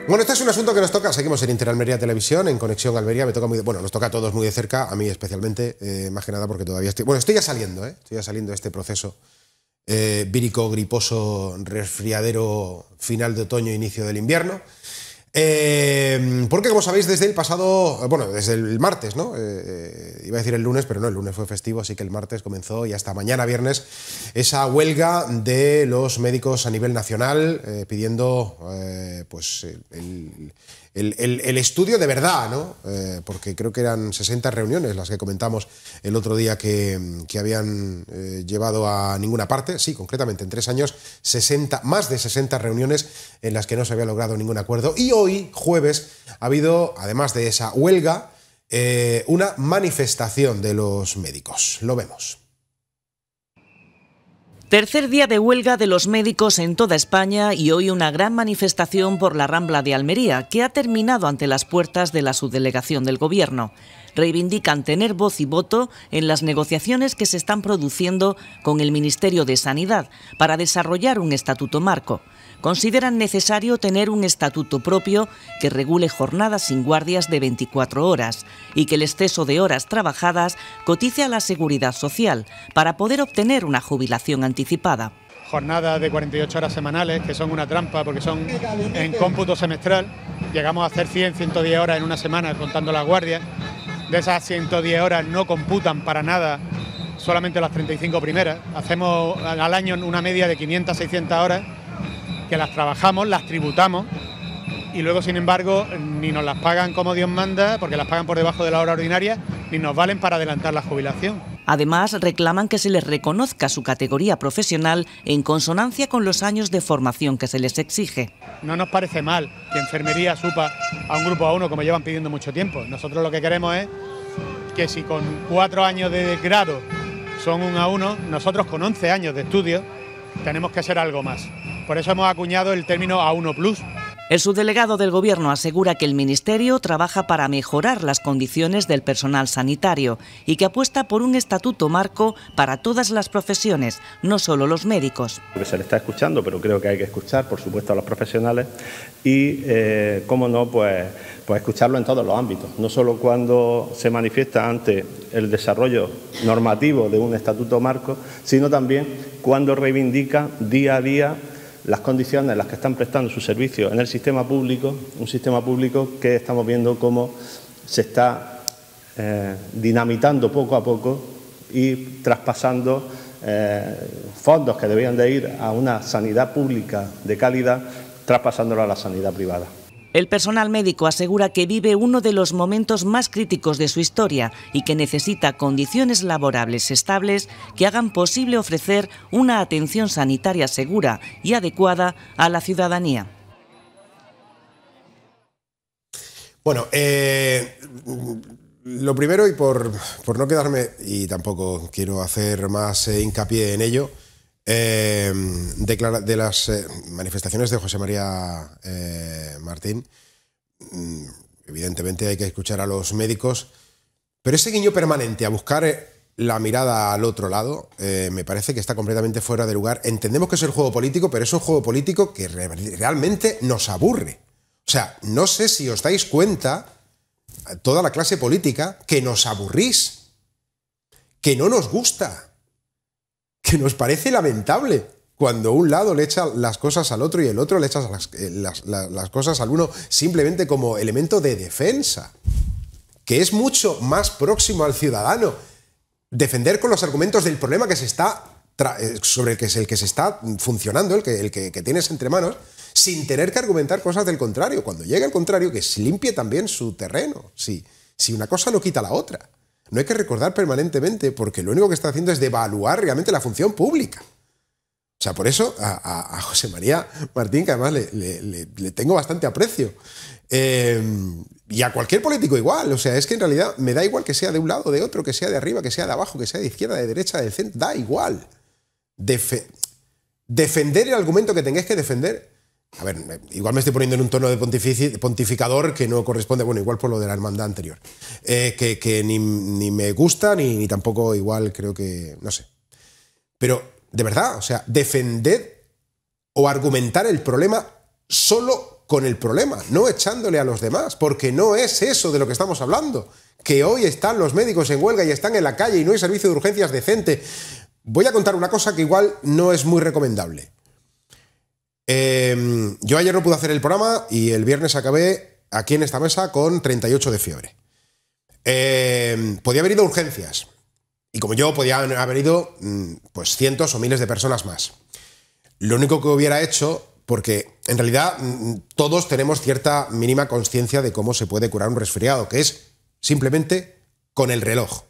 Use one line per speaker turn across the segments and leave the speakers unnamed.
Bueno, este es un asunto que nos toca, seguimos en Interalmería Televisión, en Conexión Almería, nos toca a todos muy de cerca, a mí especialmente, más que nada porque todavía estoy ya saliendo de este proceso vírico, griposo, resfriadero, final de otoño, inicio del invierno. Porque, como sabéis, desde el martes, ¿no? Iba a decir el lunes, pero no, el lunes fue festivo, así que el martes comenzó y hasta mañana viernes esa huelga de los médicos a nivel nacional pidiendo el estudio de verdad, ¿no? Porque creo que eran 60 reuniones las que comentamos el otro día que habían llevado a ninguna parte. Sí, concretamente en 3 años, más de 60 reuniones en las que no se había logrado ningún acuerdo. Y hoy, jueves, ha habido, además de esa huelga, una manifestación de los médicos. Lo vemos.
Tercer día de huelga de los médicos en toda España y hoy una gran manifestación por la Rambla de Almería, que ha terminado ante las puertas de la subdelegación del Gobierno. Reivindican tener voz y voto en las negociaciones que se están produciendo con el Ministerio de Sanidad para desarrollar un estatuto marco. Consideran necesario tener un estatuto propio que regule jornadas sin guardias de 24 horas y que el exceso de horas trabajadas cotice a la Seguridad Social para poder obtener una jubilación anticipada.
Jornadas de 48 horas semanales, que son una trampa porque son en cómputo semestral. Llegamos a hacer 100, 110 horas en una semana contando las guardias. De esas 110 horas no computan para nada solamente las 35 primeras. Hacemos al año una media de 500, 600 horas que las trabajamos, las tributamos y luego, sin embargo, ni nos las pagan como Dios manda, porque las pagan por debajo de la hora ordinaria, ni nos valen para adelantar la jubilación.
Además, reclaman que se les reconozca su categoría profesional en consonancia con los años de formación que se les exige.
No nos parece mal que enfermería supa a un grupo A1 como llevan pidiendo mucho tiempo. Nosotros lo que queremos es que si con 4 años de grado son un A1, nosotros con 11 años de estudio tenemos que ser algo más. Por eso hemos acuñado el término A1+.
El subdelegado del Gobierno asegura que el Ministerio trabaja para mejorar las condiciones del personal sanitario y que apuesta por un estatuto marco para todas las profesiones, no solo los médicos.
Se le está escuchando, pero creo que hay que escuchar, por supuesto, a los profesionales y, cómo no, pues escucharlo en todos los ámbitos, no solo cuando se manifiesta ante el desarrollo normativo de un estatuto marco, sino también cuando reivindica día a día las condiciones en las que están prestando sus servicios en el sistema público, un sistema público que estamos viendo cómo se está dinamitando poco a poco y traspasando fondos que debían de ir a una sanidad pública de calidad, traspasándolo a la sanidad privada.
El personal médico asegura que vive uno de los momentos más críticos de su historia y que necesita condiciones laborables estables que hagan posible ofrecer una atención sanitaria segura y adecuada a la ciudadanía.
Bueno, lo primero, y por no quedarme, y tampoco quiero hacer más hincapié en ello, de las manifestaciones de José María Martín, evidentemente hay que escuchar a los médicos, pero ese guiño permanente a buscar la mirada al otro lado me parece que está completamente fuera de lugar. Entendemos que es el juego político, pero es un juego político que realmente nos aburre. O sea, no sé si os dais cuenta, toda la clase política, que nos aburrís, que no nos gusta, que nos parece lamentable cuando un lado le echa las cosas al otro y el otro le echa las cosas al uno simplemente como elemento de defensa, que es mucho más próximo al ciudadano defender con los argumentos del problema que se está sobre el que se está funcionando, el que tienes entre manos, sin tener que argumentar cosas del contrario. Cuando llega el contrario, que se limpie también su terreno. Si una cosa no quita la otra. No hay que recordar permanentemente, porque lo único que está haciendo es devaluar realmente la función pública. O sea, por eso a José María Martín, que además le tengo bastante aprecio, y a cualquier político igual. O sea, es que en realidad me da igual que sea de un lado, de otro, que sea de arriba, que sea de abajo, que sea de izquierda, de derecha, del centro, da igual. Defender el argumento que tengáis que defender. A ver, igual me estoy poniendo en un tono de pontificador que no corresponde, bueno, igual por lo de la hermandad anterior, que ni me gusta ni tampoco igual creo que, no sé. Pero, de verdad, o sea, defender o argumentar el problema solo con el problema, no echándole a los demás, porque no es eso de lo que estamos hablando. Que hoy están los médicos en huelga y están en la calle y no hay servicio de urgencias decente. Voy a contar una cosa que igual no es muy recomendable. Yo ayer no pude hacer el programa y el viernes acabé aquí en esta mesa con 38 de fiebre. Podía haber ido a urgencias. Y como yo, podía haber ido pues cientos o miles de personas más. Lo único que hubiera hecho, porque en realidad todos tenemos cierta mínima conciencia de cómo se puede curar un resfriado, que es simplemente con el reloj.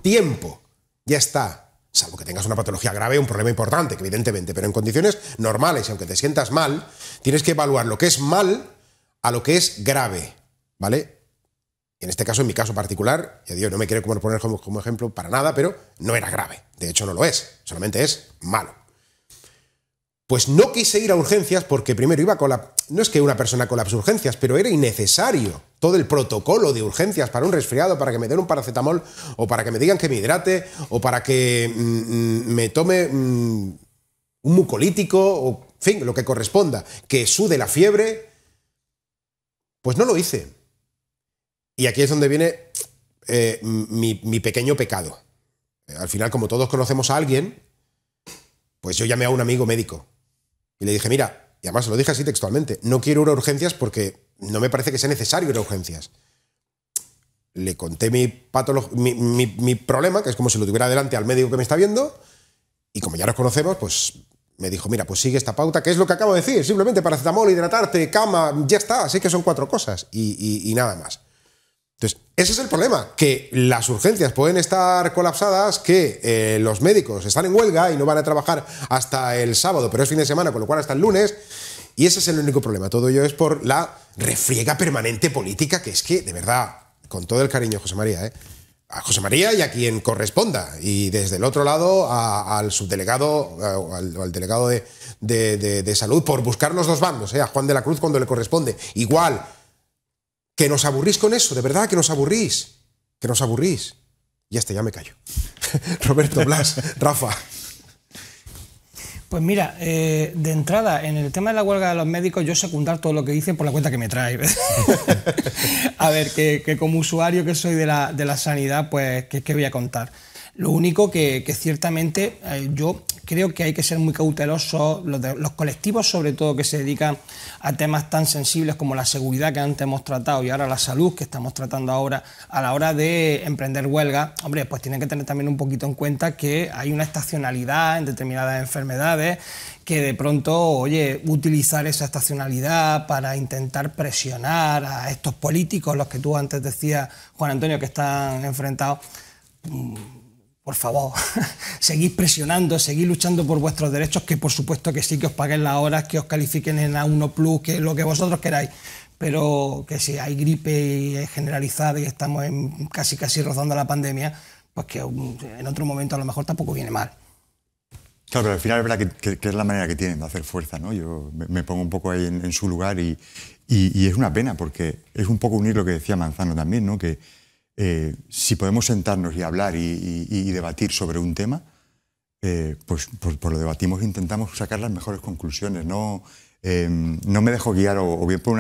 Tiempo. Ya está. Salvo que tengas una patología grave, un problema importante, que evidentemente, pero en condiciones normales, y aunque te sientas mal, tienes que evaluar lo que es mal a lo que es grave, ¿vale? En este caso, en mi caso particular, ya digo, no me quiero poner como ejemplo para nada, pero no era grave. De hecho, no lo es. Solamente es malo. Pues no quise ir a urgencias porque primero iba no es que una persona colapse urgencias, pero era innecesario todo el protocolo de urgencias para un resfriado, para que me den un paracetamol, o para que me digan que me hidrate, o para que me tome un mucolítico, o en fin, lo que corresponda, que sude la fiebre. Pues no lo hice. Y aquí es donde viene mi pequeño pecado. Al final, como todos conocemos a alguien, pues yo llamé a un amigo médico y le dije, mira, y además se lo dije así textualmente, no quiero ir a urgencias porque no me parece que sea necesario ir a urgencias. Le conté mi problema, que es como si lo tuviera delante al médico que me está viendo, y como ya nos conocemos, pues me dijo, mira, pues sigue esta pauta, que es lo que acabo de decir, simplemente paracetamol, hidratarte, cama, ya está, así que son 4 cosas y nada más. Entonces, ese es el problema, que las urgencias pueden estar colapsadas, que los médicos están en huelga y no van a trabajar hasta el sábado, pero es fin de semana, con lo cual hasta el lunes, y ese es el único problema. Todo ello es por la refriega permanente política, que es que, de verdad, con todo el cariño, José María, a José María y a quien corresponda, y desde el otro lado al subdelegado o al delegado de salud, por buscar los dos bandos, a Juan de la Cruz cuando le corresponde, igual. Que nos aburrís con eso, de verdad que nos aburrís. Que nos aburrís. Ya está, ya me callo. Roberto, Blas, Rafa.
Pues mira, de entrada, en el tema de la huelga de los médicos, yo secundar todo lo que dicen por la cuenta que me trae. A ver, que como usuario que soy de la sanidad, pues, ¿qué voy a contar? Lo único que ciertamente yo creo que hay que ser muy cautelosos, los colectivos sobre todo que se dedican a temas tan sensibles como la seguridad que antes hemos tratado y ahora la salud que estamos tratando ahora, a la hora de emprender huelga, hombre, pues tienen que tener también un poquito en cuenta que hay una estacionalidad en determinadas enfermedades, que de pronto, oye, utilizar esa estacionalidad para intentar presionar a estos políticos, los que tú antes decías, Juan Antonio, que están enfrentados. Por favor, seguid presionando, seguid luchando por vuestros derechos, que por supuesto que sí, que os paguen las horas, que os califiquen en A1+, que lo que vosotros queráis, pero que si hay gripe generalizada y estamos casi rozando la pandemia, pues que en otro momento a lo mejor tampoco viene mal.
Claro, pero al final es verdad que es la manera que tienen de hacer fuerza, ¿no? Yo me pongo un poco ahí en su lugar y es una pena, porque es un poco unir lo que decía Manzano también, ¿no? Que si podemos sentarnos y hablar y debatir sobre un tema, pues lo debatimos e intentamos sacar las mejores conclusiones. No me dejo guiar o bien por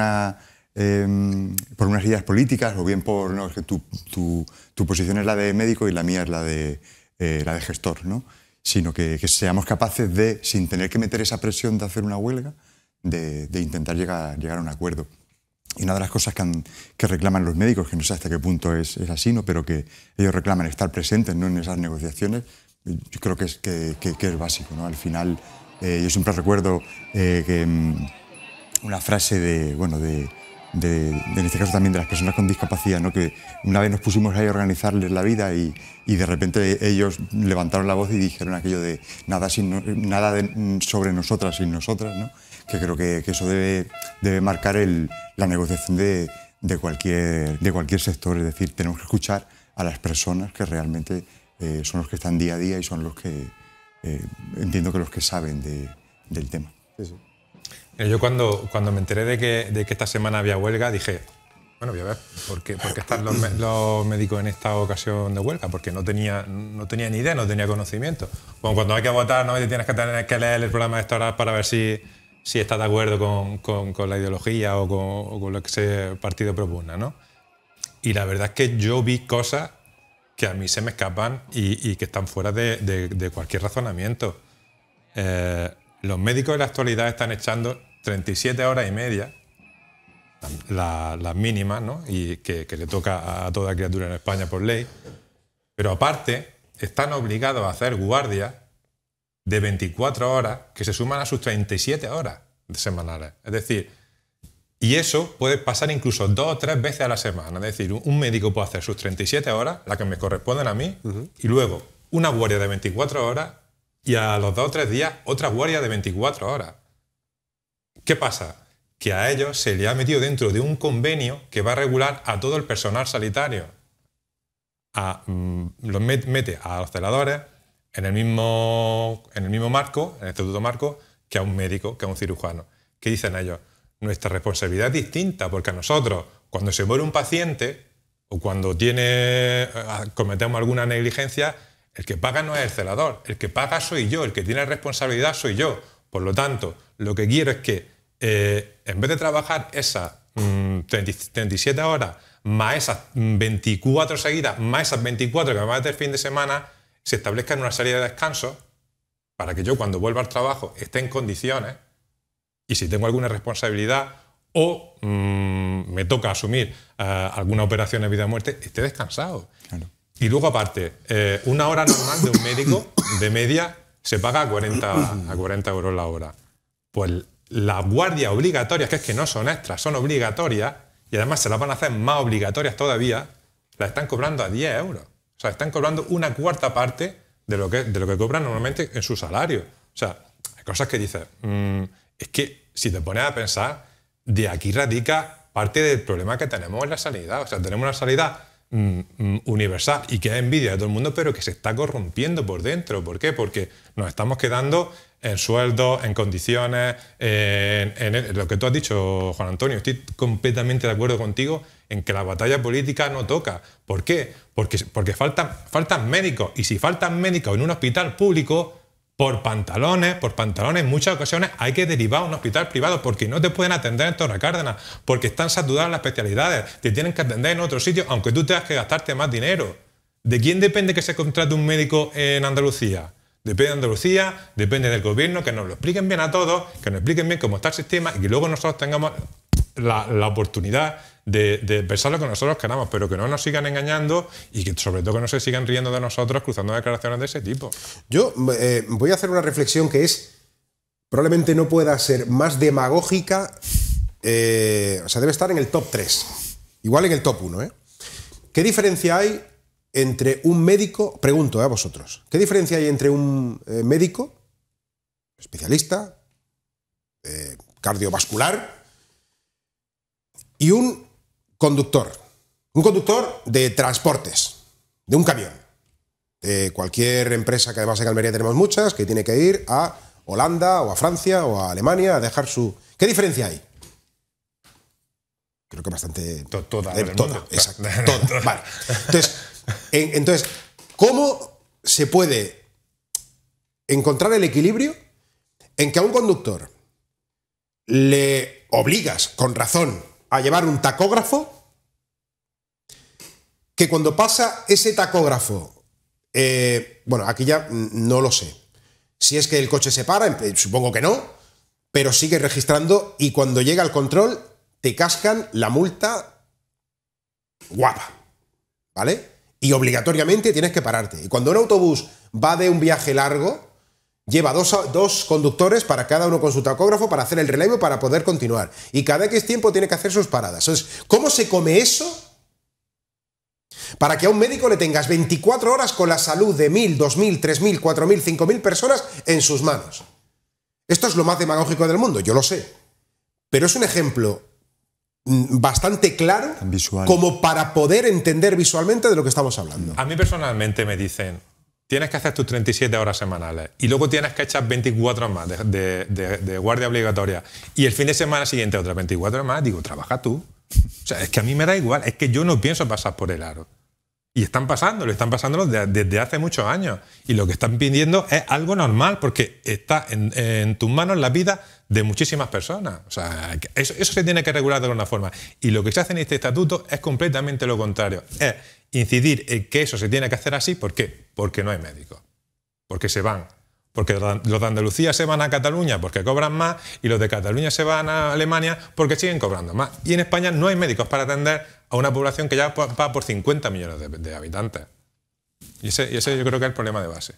unas ideas políticas o bien por no, es que tu posición es la de médico y la mía es la de gestor, ¿no? Sino que seamos capaces de, sin tener que meter esa presión de hacer una huelga, de intentar llegar a un acuerdo. Y una de las cosas que reclaman los médicos, que no sé hasta qué punto es así, ¿no? Pero que ellos reclaman estar presentes, ¿no? En esas negociaciones, yo creo que es básico, ¿no? Al final, yo siempre recuerdo una frase en este caso también de las personas con discapacidad, ¿no? Que una vez nos pusimos ahí a organizarles la vida y de repente ellos levantaron la voz y dijeron aquello de nada sobre nosotras sin nosotras, ¿no? Que creo que eso debe marcar la negociación de cualquier sector. Es decir, tenemos que escuchar a las personas que realmente son los que están día a día y son los que, entiendo que los que saben del tema.
Sí, sí.
Yo cuando me enteré de que esta semana había huelga dije, Bueno, voy a ver, ¿por qué están los médicos en esta ocasión de huelga? Porque no tenía ni idea, no tenía conocimiento. Bueno, cuando hay que votar, no tienes que tener que leer el programa electoral para ver si estás de acuerdo con la ideología o con lo que ese partido propugna, ¿no? Y la verdad es que yo vi cosas que a mí se me escapan y que están fuera de cualquier razonamiento. Los médicos en la actualidad están echando 37 horas y media, las mínimas, ¿no? Y que le toca a toda criatura en España por ley, pero aparte están obligados a hacer guardias de 24 horas que se suman a sus 37 horas semanales. Es decir, y eso puede pasar incluso 2 o 3 veces a la semana. Es decir, un médico puede hacer sus 37 horas, las que me corresponden a mí, y luego una guardia de 24 horas y a los 2 o 3 días otra guardia de 24 horas. ¿Qué pasa? Que a ellos se les ha metido dentro de un convenio que va a regular a todo el personal sanitario. Los mete a los celadores en el mismo marco, en el estatuto marco, que a un médico, que a un cirujano. ¿Qué dicen ellos? Nuestra responsabilidad es distinta, porque a nosotros, cuando se muere un paciente o cuando cometemos alguna negligencia, el que paga no es el celador, el que paga soy yo, el que tiene responsabilidad soy yo. Por lo tanto, lo que quiero es que en vez de trabajar esas 37 horas, más esas 24 seguidas, más esas 24 que me va a meter el fin de semana, se establezcan una serie de descansos para que yo cuando vuelva al trabajo esté en condiciones y si tengo alguna responsabilidad o me toca asumir alguna operación de vida o muerte, esté descansado. Claro. Y luego aparte, una hora normal de un médico de media se paga a 40 euros la hora. Pues las guardias obligatorias, que es que no son extras, son obligatorias, y además se las van a hacer más obligatorias todavía, las están cobrando a 10 euros. O sea, están cobrando una cuarta parte de lo que cobran normalmente en su salario. O sea, hay cosas que dices, es que si te pones a pensar, de aquí radica parte del problema que tenemos en la sanidad. O sea, tenemos una sanidad universal y que es envidia de todo el mundo, pero que se está corrompiendo por dentro. ¿Por qué? Porque nos estamos quedando en sueldos, en condiciones, en lo que tú has dicho, Juan Antonio. Estoy completamente de acuerdo contigo en que la batalla política no toca. ¿Por qué? Porque faltan médicos, y si faltan médicos en un hospital público, por pantalones en muchas ocasiones hay que derivar a un hospital privado porque no te pueden atender en Torre Cárdenas, porque están saturadas las especialidades, te tienen que atender en otro sitio, aunque tú tengas que gastarte más dinero. ¿De quién depende que se contrate un médico en Andalucía? Depende de Andalucía, depende del gobierno, que nos lo expliquen bien a todos, que nos expliquen bien cómo está el sistema y que luego nosotros tengamos la oportunidad de pensar lo que nosotros queramos, pero que no nos sigan engañando y que sobre todo que no se sigan riendo de nosotros cruzando declaraciones de ese tipo.
Yo voy a hacer una reflexión que probablemente no pueda ser más demagógica, o sea, debe estar en el top 3, igual en el top 1, ¿eh? ¿Qué diferencia hay entre un médico, pregunto a vosotros, ¿qué diferencia hay entre un médico, especialista, cardiovascular, y un conductor de transportes, de un camión, de cualquier empresa, que además en Almería tenemos muchas, que tiene que ir a Holanda o a Francia o a Alemania a dejar su... ¿Qué diferencia hay? Creo que bastante...
Toda,
exacto, toda. Vale. Entonces, ¿cómo se puede encontrar el equilibrio en que a un conductor le obligas, con razón, a llevar un tacógrafo, que cuando pasa ese tacógrafo, bueno, aquí ya no lo sé, si es que el coche se para, supongo que no, pero sigue registrando y cuando llega al control te cascan la multa guapa, ¿vale? Y obligatoriamente tienes que pararte. Y cuando un autobús va de un viaje largo, lleva dos conductores para cada uno con su tacógrafo para hacer el relevo para poder continuar. Y cada X tiempo tiene que hacer sus paradas. Entonces, ¿cómo se come eso para que a un médico le tengas 24 horas con la salud de 1.000, 2.000, 3.000, 4.000, 5.000 personas en sus manos? Esto es lo más demagógico del mundo, yo lo sé. Pero es un ejemplo bastante claro como para poder entender visualmente de lo que estamos hablando.
A mí personalmente me dicen, tienes que hacer tus 37 horas semanales y luego tienes que echar 24 más de guardia obligatoria y el fin de semana siguiente otras 24 más, digo, trabaja tú. O sea, es que a mí me da igual, es que yo no pienso pasar por el aro. Y están pasándolo desde hace muchos años. Y lo que están pidiendo es algo normal, porque está en tus manos la vida de muchísimas personas. O sea, eso se tiene que regular de alguna forma. Y lo que se hace en este estatuto es completamente lo contrario. Es incidir en que eso se tiene que hacer así. ¿Por qué? Porque no hay médicos. Porque se van. Porque los de Andalucía se van a Cataluña porque cobran más y los de Cataluña se van a Alemania porque siguen cobrando más. Y en España no hay médicos para atender a una población que ya va por 50 millones de habitantes. Y ese yo creo que es el problema de base.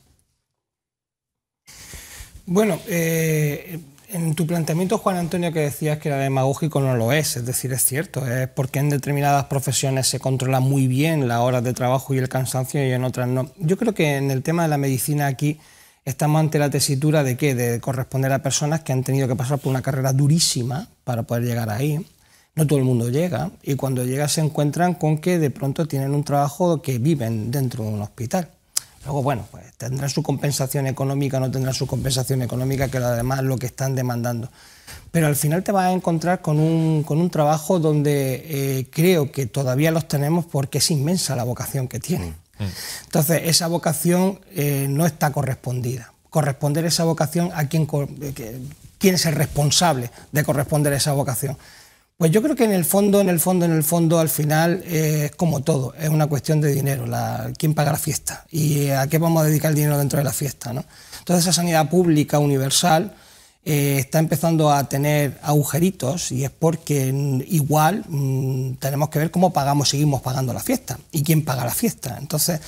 Bueno, en tu planteamiento, Juan Antonio, que decías que era demagógico, no lo es decir, es cierto, es porque en determinadas profesiones se controla muy bien las horas de trabajo y el cansancio y en otras no. Yo creo que en el tema de la medicina aquí estamos ante la tesitura de ¿qué? De corresponder a personas que han tenido que pasar por una carrera durísima para poder llegar ahí. No todo el mundo llega y cuando llega se encuentran con que de pronto tienen un trabajo que viven dentro de un hospital. Luego, bueno, pues tendrán su compensación económica, no tendrán su compensación económica, que además es lo que están demandando. Pero al final te vas a encontrar con un trabajo donde creo que todavía los tenemos porque es inmensa la vocación que tienen. Entonces, esa vocación no está correspondida. Corresponder esa vocación a quién es el responsable de corresponder esa vocación. Pues yo creo que en el fondo, al final, es como todo, es una cuestión de dinero, quién paga la fiesta y a qué vamos a dedicar el dinero dentro de la fiesta, ¿no? Entonces, esa sanidad pública universal está empezando a tener agujeritos y es porque igual tenemos que ver cómo seguimos pagando la fiesta y quién paga la fiesta. Entonces,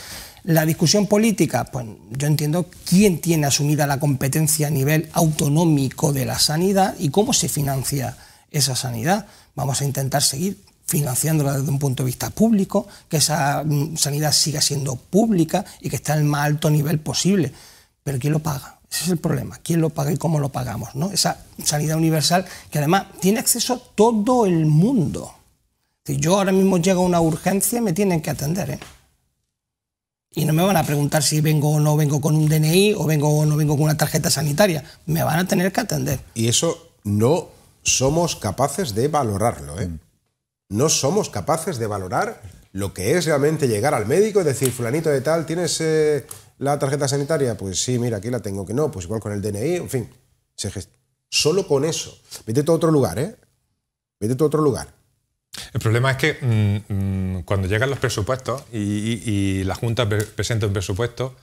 la discusión política, pues yo entiendo quién tiene asumida la competencia a nivel autonómico de la sanidad y cómo se financia esa sanidad. Vamos a intentar seguir financiándola desde un punto de vista público, que esa sanidad siga siendo pública y que esté al más alto nivel posible. Pero ¿quién lo paga? Ese es el problema. ¿Quién lo paga y cómo lo pagamos, ¿no? Esa sanidad universal que además tiene acceso todo el mundo. Si yo ahora mismo llego a una urgencia, me tienen que atender, ¿eh? Y no me van a preguntar si vengo o no vengo con un DNI o vengo o no vengo con una tarjeta sanitaria. Me van a tener que atender.
Y eso no somos capaces de valorarlo, ¿eh? No somos capaces de valorar lo que es realmente llegar al médico y decir, fulanito de tal, ¿tienes la tarjeta sanitaria? Pues sí, mira, aquí la tengo, que no, pues igual con el DNI, en fin. Solo con eso. Vete tú a otro lugar, ¿eh? Vete tú a otro lugar.
El problema es que cuando llegan los presupuestos y la Junta presenta un presupuesto,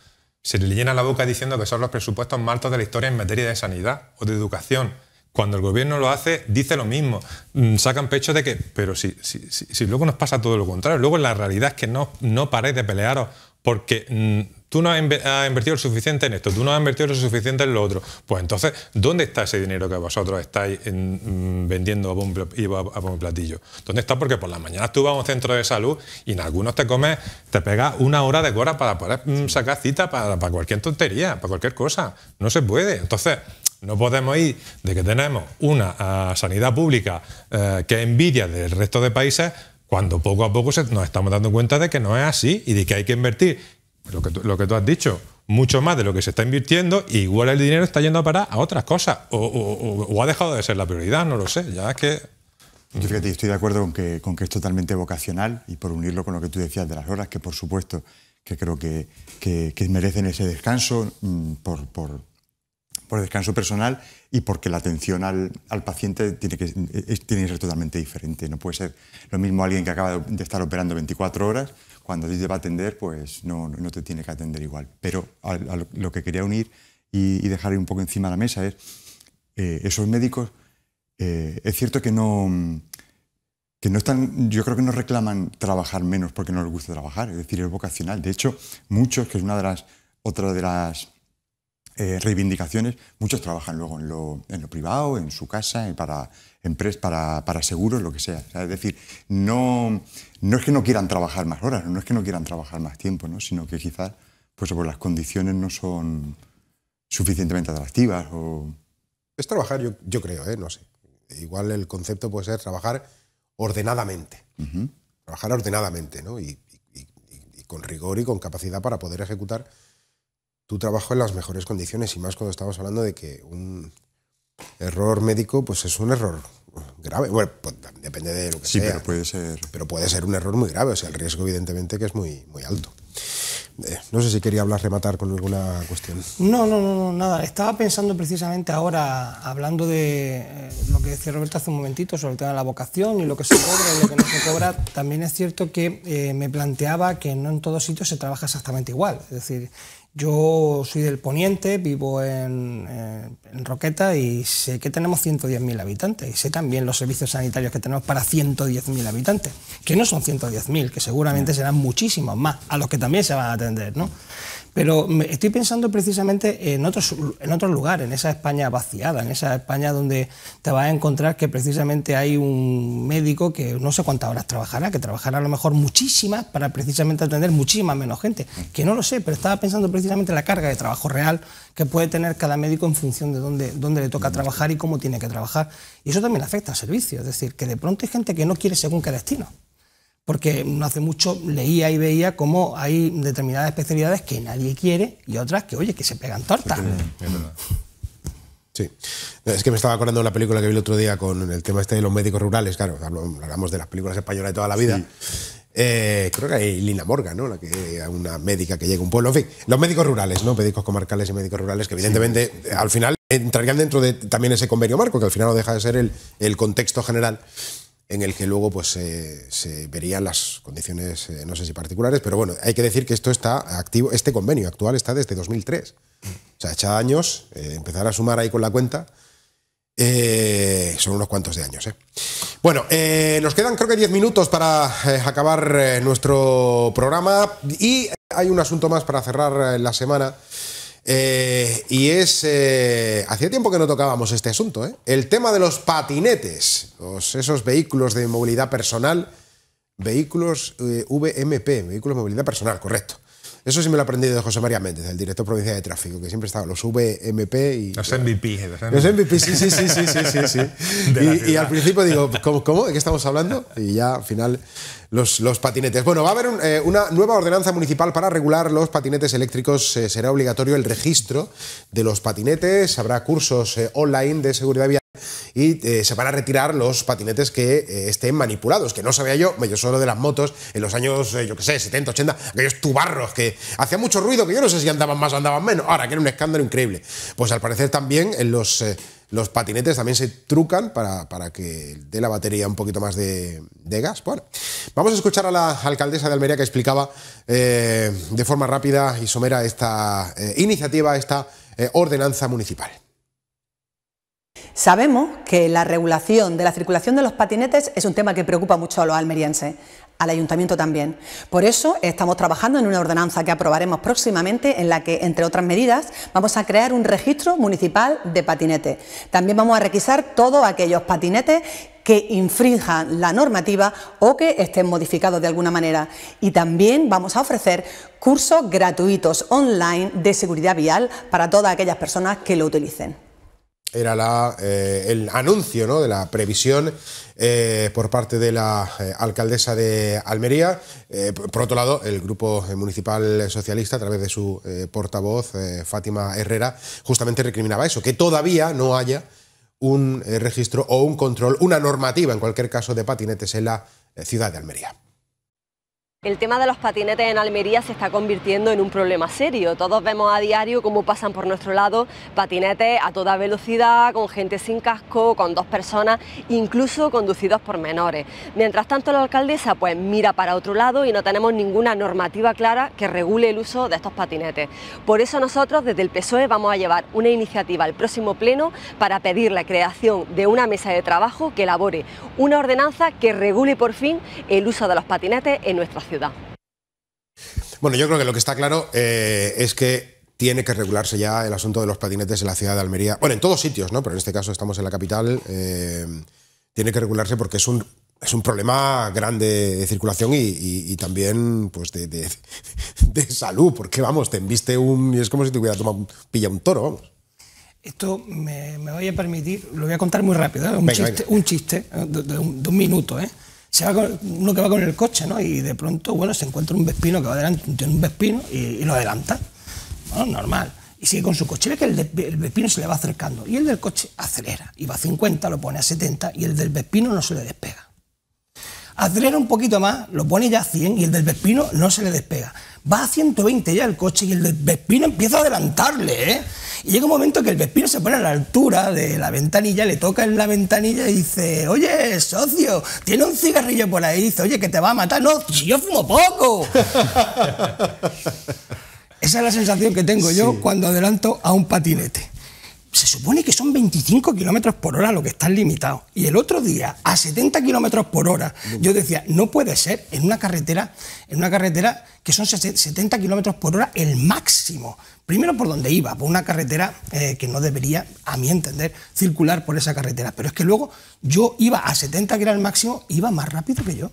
se le llena la boca diciendo que son los presupuestos más altos de la historia en materia de sanidad o de educación. Cuando el gobierno lo hace, dice lo mismo. Sacan pecho de que... Pero si luego nos pasa todo lo contrario. Luego la realidad es que no paréis de pelearos porque tú no has invertido lo suficiente en esto, tú no has invertido lo suficiente en lo otro. Pues entonces, ¿dónde está ese dinero que vosotros estáis vendiendo a bombo y platillo? ¿Dónde está? Porque por las mañanas tú vas a un centro de salud y en algunos te pegas una hora de cola para poder sacar cita para cualquier tontería, para cualquier cosa. No se puede. Entonces... no podemos ir de que tenemos una sanidad pública que envidia del resto de países cuando poco a poco nos estamos dando cuenta de que no es así y de que hay que invertir, lo que tú has dicho, mucho más de lo que se está invirtiendo y igual el dinero está yendo a parar a otras cosas o ha dejado de ser la prioridad, no lo sé, ya es que...
Yo fíjate, estoy de acuerdo con que es totalmente vocacional y por unirlo con lo que tú decías de las horas, que por supuesto que creo que merecen ese descanso por descanso personal y porque la atención al paciente tiene que ser totalmente diferente. No puede ser lo mismo alguien que acaba de estar operando 24 horas, cuando te va a atender, pues no te tiene que atender igual. Pero a lo que quería unir y dejar un poco encima de la mesa es esos médicos, es cierto que no están, yo creo que no reclaman trabajar menos porque no les gusta trabajar, es decir, es vocacional. De hecho, muchos, que es otra de las reivindicaciones, muchos trabajan luego en lo privado, en su casa, para seguros, lo que sea. O sea, es decir, no es que no quieran trabajar más horas, no es que no quieran trabajar más tiempo, ¿no? Sino que quizás pues las condiciones no son suficientemente atractivas.
Es trabajar, yo creo, no sé. Igual el concepto puede ser trabajar ordenadamente. Trabajar ordenadamente, ¿no? Y con rigor y con capacidad para poder ejecutar tu trabajo en las mejores condiciones, y más cuando estamos hablando de que error médico, pues es un error grave. Bueno, pues depende de lo que sea.
Sí, pero puede ser.
Pero puede ser un error muy grave, o sea, el riesgo evidentemente que es muy, muy alto. No sé si quería rematar con alguna cuestión.
No, nada. Estaba pensando precisamente ahora, hablando de lo que decía Roberto hace un momentito sobre el tema de la vocación y lo que se cobra y lo que no se cobra. También es cierto que me planteaba que no en todos sitios se trabaja exactamente igual. Es decir, yo soy del Poniente, vivo en Roqueta y sé que tenemos 110.000 habitantes y sé también los servicios sanitarios que tenemos para 110.000 habitantes, que no son 110.000, que seguramente serán muchísimos más, a los que también se van a atender, ¿no? Pero estoy pensando precisamente en otros lugares, en esa España vaciada, en esa España donde te vas a encontrar que precisamente hay un médico que no sé cuántas horas trabajará, que trabajará a lo mejor muchísimas para precisamente atender muchísima menos gente, que no lo sé, pero estaba pensando precisamente en la carga de trabajo real que puede tener cada médico en función de dónde le toca trabajar y cómo tiene que trabajar. Y eso también afecta al servicio, es decir, que de pronto hay gente que no quiere según qué destino. Porque no hace mucho leía y veía cómo hay determinadas especialidades que nadie quiere y otras que, oye, que se pegan tortas.
Sí, es que me estaba acordando de una película que vi el otro día con el tema este de los médicos rurales, claro, hablamos de las películas españolas de toda la vida. Sí. Creo que hay Lina Morgan, ¿no? Una médica que llega a un pueblo, en fin, los médicos rurales, ¿no? Médicos comarcales y médicos rurales que evidentemente al final entrarían dentro de también ese convenio marco, que al final no deja de ser el contexto general en el que luego pues se verían las condiciones, no sé si particulares, pero bueno, hay que decir que esto está activo, este convenio actual está desde 2003. O sea, echa años, empezar a sumar ahí con la cuenta, son unos cuantos de años. Bueno, nos quedan creo que 10 minutos para acabar nuestro programa y hay un asunto más para cerrar la semana. Y es, hacía tiempo que no tocábamos este asunto, el tema de los patinetes, esos vehículos de movilidad personal, vehículos VMP, vehículos de movilidad personal, correcto. Eso sí me lo he aprendido de José María Méndez, el director provincial de tráfico, que siempre estaba los VMP y...
Los MVP.
Los MVP, sí. Y al principio digo, ¿cómo? ¿De qué estamos hablando? Y ya al final... Los patinetes. Bueno, va a haber una nueva ordenanza municipal para regular los patinetes eléctricos. Será obligatorio el registro de los patinetes, habrá cursos online de seguridad vial y se van a retirar los patinetes que estén manipulados, que no sabía yo solo de las motos en los años, yo qué sé, 70, 80, aquellos tubarros que hacían mucho ruido, que yo no sé si andaban más o andaban menos, ahora que era un escándalo increíble. Pues al parecer también en los patinetes también se trucan para que dé la batería un poquito más de gas. Bueno, vamos a escuchar a la alcaldesa de Almería que explicaba de forma rápida y somera esta iniciativa, esta ordenanza municipal.
Sabemos que la regulación de la circulación de los patinetes es un tema que preocupa mucho a los almerienses, al ayuntamiento también. Por eso estamos trabajando en una ordenanza que aprobaremos próximamente en la que, entre otras medidas, vamos a crear un registro municipal de patinetes. También vamos a requisar todos aquellos patinetes que infrinjan la normativa o que estén modificados de alguna manera. Y también vamos a ofrecer cursos gratuitos online de seguridad vial para todas aquellas personas que lo utilicen.
Era el anuncio, ¿no?, de la previsión por parte de la alcaldesa de Almería. Por otro lado, el Grupo Municipal Socialista, a través de su portavoz, Fátima Herrera, justamente recriminaba eso, que todavía no haya un registro o un control, una normativa, en cualquier caso, de patinetes en la ciudad de Almería.
El tema de los patinetes en Almería se está convirtiendo en un problema serio. Todos vemos a diario cómo pasan por nuestro lado patinetes a toda velocidad, con gente sin casco, con dos personas, incluso conducidos por menores. Mientras tanto, la alcaldesa pues mira para otro lado y no tenemos ninguna normativa clara que regule el uso de estos patinetes. Por eso nosotros desde el PSOE vamos a llevar una iniciativa al próximo pleno para pedir la creación de una mesa de trabajo que elabore una ordenanza que regule por fin el uso de los patinetes en nuestra ciudad.
Bueno, yo creo que lo que está claro es que tiene que regularse ya el asunto de los patinetes en la ciudad de Almería. Bueno, en todos sitios, ¿no? Pero en este caso estamos en la capital. Tiene que regularse porque es un problema grande de circulación y también pues de salud, porque vamos, te embiste y es como si te hubiera pillado un toro, vamos.
Esto me voy a permitir, lo voy a contar muy rápido, un chiste de un minuto, uno que va con el coche, ¿no? Y de pronto, bueno, se encuentra un vespino que va delante, tiene un vespino y lo adelanta. Bueno, normal. y sigue con su coche. Ve que el Vespino se le va acercando y el del coche acelera. Y va a 50, lo pone a 70 y el del Vespino no se le despega. Acelera un poquito más, lo pone ya a 100 y el del Vespino no se le despega. Va a 120 ya el coche y el del Vespino empieza a adelantarle, ¿eh? Y llega un momento que el Vespino se pone a la altura de la ventanilla, le toca en la ventanilla y dice: oye, socio, tiene un cigarrillo por ahí. Y dice: oye, que te va a matar. No, si yo fumo poco. Esa es la sensación que tengo yo cuando adelanto a un patinete. Se supone que son 25 kilómetros por hora lo que está limitado. Y el otro día, a 70 kilómetros por hora, yo decía, no puede ser en una carretera que son 70 kilómetros por hora el máximo. Primero por donde iba, por una carretera que no debería, a mi entender, circular por esa carretera. Pero es que luego yo iba a 70, que era el máximo, iba más rápido que yo.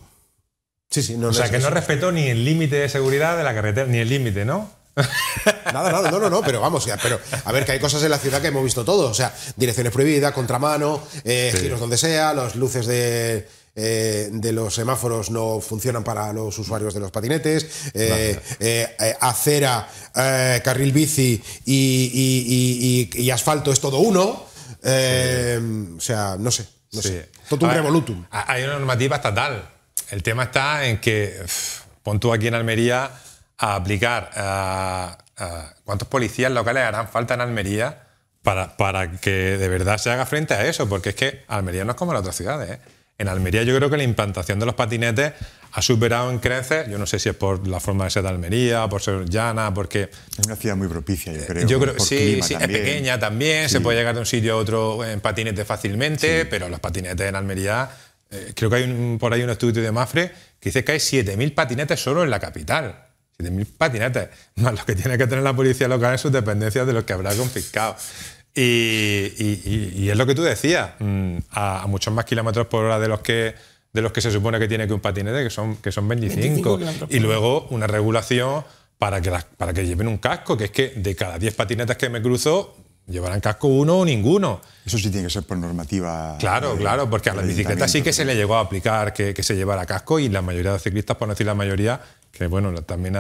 Sí, no,
o sea, que no respetó ni el límite de seguridad de la carretera, ni el límite, ¿no?
Nada, no, pero vamos, pero a ver, que hay cosas en la ciudad que hemos visto todo, o sea, direcciones prohibidas, contramano, giros donde sea, las luces de los semáforos no funcionan para los usuarios de los patinetes, acera, carril bici y asfalto es todo uno, o sea, no sé, todo un revolutum.
Hay una normativa estatal, el tema está en que, pon tú aquí en Almería a aplicar cuántos policías locales harán falta en Almería para que de verdad se haga frente a eso, porque es que Almería no es como las otras ciudades, ¿eh? En Almería yo creo que la implantación de los patinetes ha superado en creces, yo no sé si es por la forma de ser de Almería, por ser llana, porque...
Es una ciudad muy propicia, yo creo.
Yo creo que sí, es pequeña también, se puede llegar de un sitio a otro en patinete fácilmente, pero los patinetes en Almería, creo que hay por ahí un estudio de Mafre que dice que hay 7.000 patinetes solo en la capital. 7.000 patinetes, más los que tiene que tener la policía local en sus dependencias de los que habrá confiscado. Y es lo que tú decías, a muchos más kilómetros por hora de los que se supone que tiene que un patinete, que son 25 y luego una regulación para que lleven un casco, que es que de cada 10 patinetes que me cruzo, llevarán casco uno o ninguno.
Eso sí tiene que ser por normativa.
Claro, porque a las bicicletas sí que se le llegó a aplicar que se llevara casco y la mayoría de los ciclistas, por no decir la mayoría, que bueno, también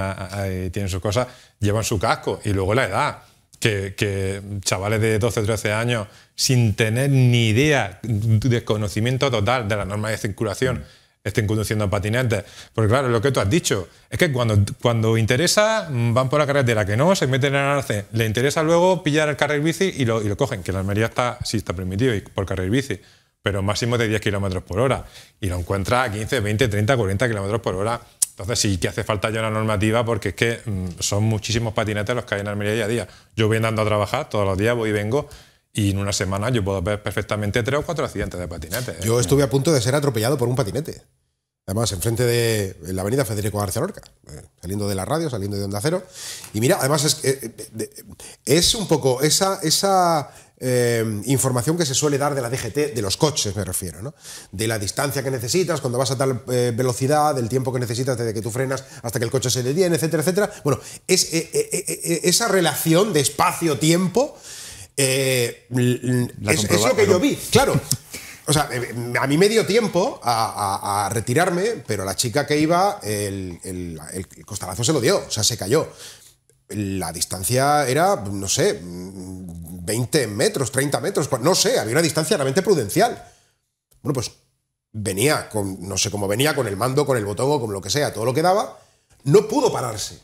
tienen sus cosas, llevan su casco. Y luego la edad, que chavales de 12 o 13 años sin tener ni idea, desconocimiento total de las normas de circulación, estén conduciendo patinetes. Porque claro, lo que tú has dicho, es que cuando interesa, van por la carretera, que no, se meten en el arce, le interesa luego pillar el carril bici y lo cogen, que en la Almería sí está permitido ir por carril bici, pero máximo de 10 kilómetros por hora. Y lo encuentra a 15, 20, 30, 40 kilómetros por hora. Entonces sí que hace falta ya una normativa, porque es que son muchísimos patinetes los que hay en Almería día a día. Yo voy andando a trabajar todos los días, voy y vengo, y en una semana yo puedo ver perfectamente 3 o 4 accidentes de patinetes.
Yo estuve a punto de ser atropellado por un patinete. Además, enfrente de la avenida Federico García Lorca, saliendo de la radio, saliendo de Onda Cero. Y mira, además es un poco esa información que se suele dar de la DGT, de los coches me refiero, ¿no? De la distancia que necesitas cuando vas a tal velocidad, del tiempo que necesitas desde que tú frenas hasta que el coche se detiene, etcétera, etcétera. Bueno, esa relación de espacio-tiempo es lo que yo vi, claro. O sea, a mí me dio tiempo a retirarme, pero a la chica que iba, el costalazo se lo dio, o sea, se cayó. La distancia era, no sé, 20 metros, 30 metros, no sé, había una distancia realmente prudencial. Bueno, pues venía con, no sé cómo venía, con el mando, con el botón o con lo que sea, todo lo que daba, no pudo pararse.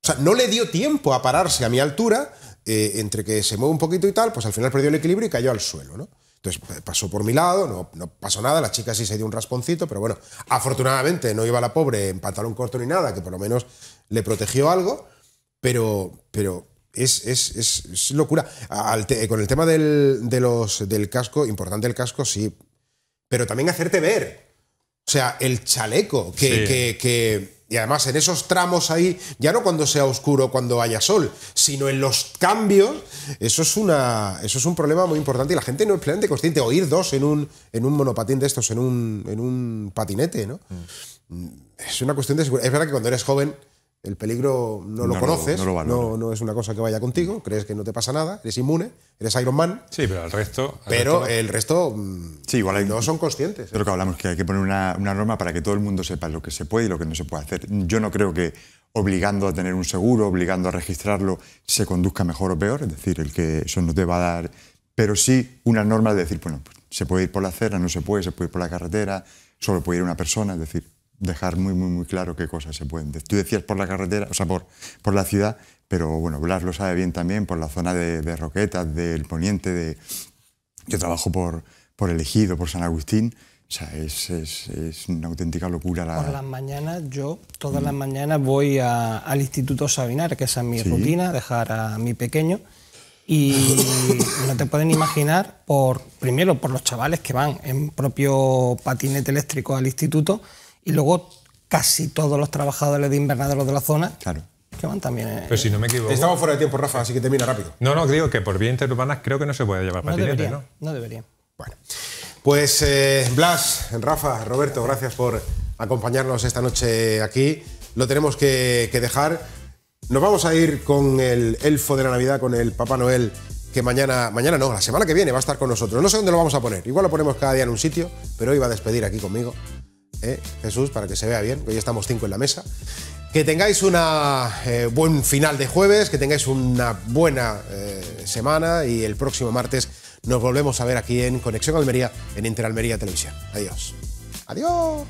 O sea, no le dio tiempo a pararse a mi altura, entre que se mueve un poquito y tal, pues al final perdió el equilibrio y cayó al suelo, ¿no? Entonces pasó por mi lado, no pasó nada, la chica sí se dio un rasponcito, pero bueno, afortunadamente no iba la pobre en pantalón corto ni nada, que por lo menos le protegió algo, pero es locura. Con el tema del casco, importante el casco, sí, pero también hacerte ver, o sea, el chaleco, y además en esos tramos ahí, ya no cuando sea oscuro, cuando haya sol, sino en los cambios, eso es un problema muy importante y la gente no es plenamente consciente. O ir dos en un monopatín de estos, en un patinete, ¿no? Es una cuestión de seguridad. Es verdad que cuando eres joven el peligro no lo conoces, no es una cosa que vaya contigo, crees que no te pasa nada, eres inmune, eres Iron Man.
Sí, pero el resto
sí, igual
no son conscientes.
Creo que hablamos que hay que poner una norma para que todo el mundo sepa lo que se puede y lo que no se puede hacer. Yo no creo que obligando a tener un seguro, obligando a registrarlo, se conduzca mejor o peor, es decir, el que eso no te va a dar, pero sí unas normas de decir, bueno, pues se puede ir por la acera, no se puede ir por la carretera, solo puede ir una persona, es decir, dejar muy claro qué cosas se pueden. Tú decías por la carretera, o sea, por la ciudad, pero bueno, Blas lo sabe bien también, por la zona de Roquetas, del Poniente, yo trabajo por El Ejido, por San Agustín. O sea, es una auténtica locura.
Por las mañanas, yo todas las mañanas voy al Instituto Sabinar, que esa es mi rutina, dejar a mi pequeño. Y no te pueden imaginar, primero por los chavales que van en propio patinete eléctrico al instituto, y luego casi todos los trabajadores de invernaderos de la zona,
claro,
que van también.
Pero si no me equivoco.
Estamos fuera de tiempo, Rafa, así que termina rápido.
No, digo que por vías interurbanas creo que no se puede llevar patinete, ¿no?
No debería.
Bueno, pues Blas, Rafa, Roberto, gracias por acompañarnos esta noche aquí. Lo tenemos que dejar. Nos vamos a ir con el elfo de la Navidad, con el Papá Noel, que mañana no, la semana que viene va a estar con nosotros. No sé dónde lo vamos a poner, igual lo ponemos cada día en un sitio, pero hoy va a despedir aquí conmigo, Jesús, para que se vea bien, hoy estamos 5 en la mesa. Que tengáis un buen final de jueves, que tengáis una buena semana, y el próximo martes nos volvemos a ver aquí en Conexión Almería, en Interalmería Televisión. Adiós. Adiós.